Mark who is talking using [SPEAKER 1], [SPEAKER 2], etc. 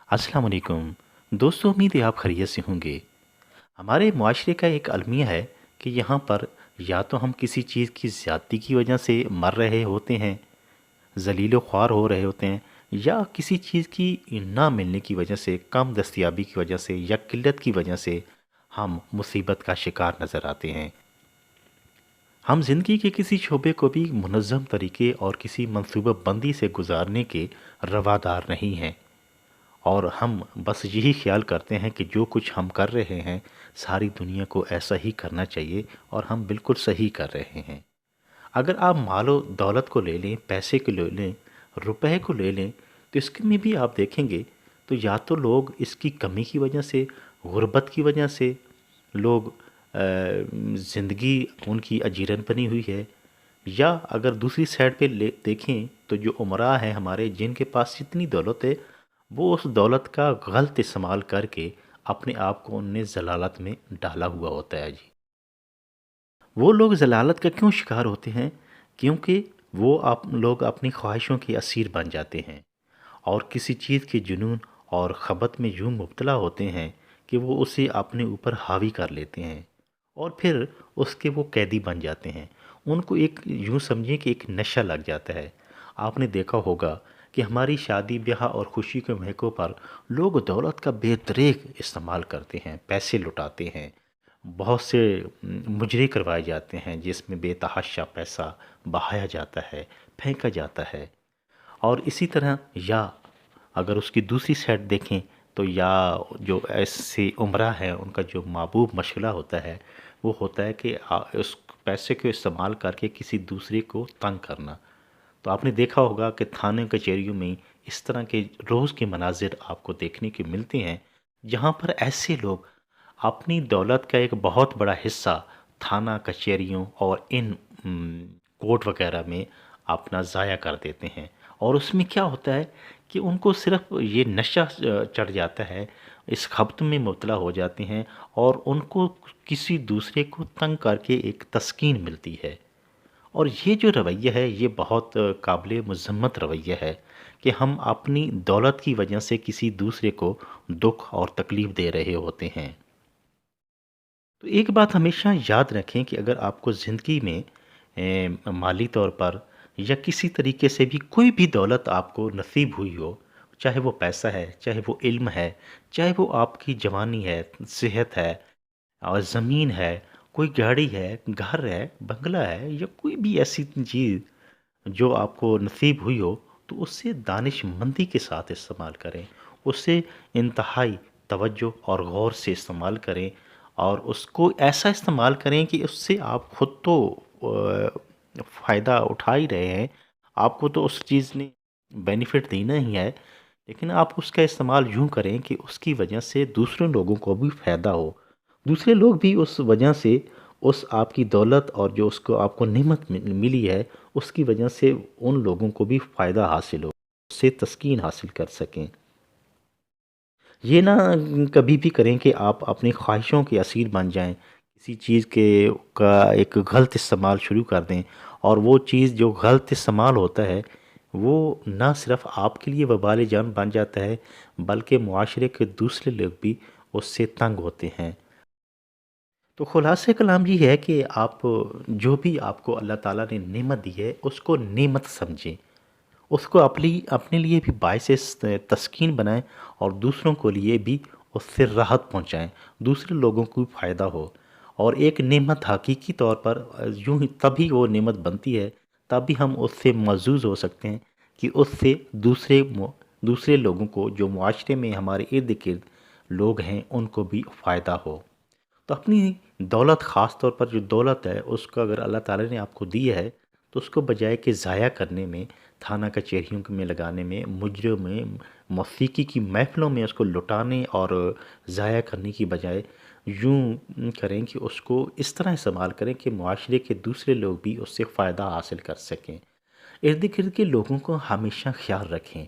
[SPEAKER 1] अस्सलाम वालेकुम। दोस्तों, उम्मीद है आप खैरियत से होंगे। हमारे मुआशरे का एक अलमिया है कि यहाँ पर या तो हम किसी चीज़ की ज़्यादती की वजह से मर रहे होते हैं, ज़लील व ख्वार हो रहे होते हैं, या किसी चीज़ की ना मिलने की वजह से, कम दस्तयाबी की वजह से या किल्लत की वजह से हम मुसीबत का शिकार नज़र आते हैं। हम ज़िंदगी के किसी शोबे को भी मुनज़्ज़म तरीके और किसी मनसूबा बंदी से गुजारने के रवादार नहीं हैं। और हम बस यही ख्याल करते हैं कि जो कुछ हम कर रहे हैं सारी दुनिया को ऐसा ही करना चाहिए और हम बिल्कुल सही कर रहे हैं। अगर आप मालो दौलत को ले लें, पैसे को ले लें, रुपए को ले लें, तो इसके में भी आप देखेंगे तो या तो लोग इसकी कमी की वजह से, गुर्बत की वजह से लोग ज़िंदगी उनकी अजीरन बनी हुई है, या अगर दूसरी साइड पे ले देखें तो जो उमरा हैं हमारे, जिनके पास जितनी दौलत है, वो उस दौलत का गलत इस्तेमाल करके अपने आप को उनने ज़लालत में डाला हुआ होता है जी। वो लोग ज़लालत का क्यों शिकार होते हैं? क्योंकि वो आप लोग अपनी ख्वाहिशों के असीर बन जाते हैं और किसी चीज़ के जुनून और ख़बत में यूँ मुब्तला होते हैं कि वो उसे अपने ऊपर हावी कर लेते हैं और फिर उसके वो कैदी बन जाते हैं। उनको एक यूँ समझिए कि एक नशा लग जाता है। आपने देखा होगा कि हमारी शादी ब्याह और खुशी के मौक़ों पर लोग दौलत का बेदरेक इस्तेमाल करते हैं, पैसे लुटाते हैं। बहुत से मुजरे करवाए जाते हैं जिसमें बेतहाशा पैसा बहाया जाता है, फेंका जाता है। और इसी तरह या अगर उसकी दूसरी साइड देखें तो या जो ऐसे उमरा है उनका जो महबूब मशगला होता है वो होता है कि उस पैसे को इस्तेमाल करके किसी दूसरे को तंग करना। तो आपने देखा होगा कि थाने कचहरियों में इस तरह के रोज़ के मनाजिर आपको देखने को मिलते हैं जहाँ पर ऐसे लोग अपनी दौलत का एक बहुत बड़ा हिस्सा थाना कचहरियों और इन कोर्ट वगैरह में अपना ज़ाया कर देते हैं। और उसमें क्या होता है कि उनको सिर्फ ये नशा चढ़ जाता है, इस खपत में मुब्तला हो जाते हैं और उनको किसी दूसरे को तंग करके एक तस्कीन मिलती है। और ये जो रवैया है ये बहुत काबिल मज़म्मत रवैया है कि हम अपनी दौलत की वजह से किसी दूसरे को दुख और तकलीफ़ दे रहे होते हैं। तो एक बात हमेशा याद रखें कि अगर आपको ज़िंदगी में माली तौर पर या किसी तरीके से भी कोई भी दौलत आपको नसीब हुई हो, चाहे वो पैसा है, चाहे वो इल्म है, चाहे वो आपकी जवानी है, सेहत है और ज़मीन है, कोई गाड़ी है, घर है, बंगला है, या कोई भी ऐसी चीज़ जो आपको नसीब हुई हो, तो उससे दानिशमंदी के साथ इस्तेमाल करें। उससे इंतहाई तवज्जो और गौर से इस्तेमाल करें और उसको ऐसा इस्तेमाल करें कि उससे आप खुद तो फ़ायदा उठा ही रहे हैं, आपको तो उस चीज़ ने बेनिफिट देना ही है, लेकिन आप उसका इस्तेमाल यूँ करें कि उसकी वजह से दूसरे लोगों को भी फ़ायदा हो। दूसरे लोग भी उस वजह से उस आपकी दौलत और जो उसको आपको नेमत मिली है उसकी वजह से उन लोगों को भी फ़ायदा हासिल हो, उससे तस्कीन हासिल कर सकें। ये ना कभी भी करें कि आप अपनी ख्वाहिशों के असीर बन जाएं, किसी चीज़ के का एक गलत इस्तेमाल शुरू कर दें और वो चीज़ जो गलत इस्तेमाल होता है वो ना सिर्फ आपके लिए वबाल जान बन जाता है बल्कि मुआशरे के दूसरे लोग भी उससे तंग होते हैं। तो खुलासे कलाम ये है कि आप जो भी आपको अल्लाह ताला ने नेमत दी है उसको नेमत समझें, उसको अपनी अपने लिए भी बायस तस्कीन बनाएं और दूसरों को लिए भी उससे राहत पहुंचाएं, दूसरे लोगों को भी फ़ायदा हो। और एक नेमत हकीकी तौर पर यूं ही तभी वो नेमत बनती है तभी हम उससे मज़ूज़ हो सकते हैं कि उससे दूसरे लोगों को जो मुआशरे में हमारे इर्द गिर्द लोग हैं उनको भी फ़ायदा हो। तो अपनी दौलत ख़ास तौर पर जो दौलत है उसको अगर अल्लाह ताला ने आपको दी है तो उसको बजाय कि ज़ाया करने में, थाना कचहरियों में लगाने में, मुजरों में, मौसीकी की महफ़िलों में उसको लुटाने और ज़ाया करने की बजाय यूँ करें कि उसको इस तरह इस्तेमाल करें कि मुआशरे के दूसरे लोग भी उससे फ़ायदा हासिल कर सकें। इर्द गिर्द के लोगों को हमेशा ख्याल रखें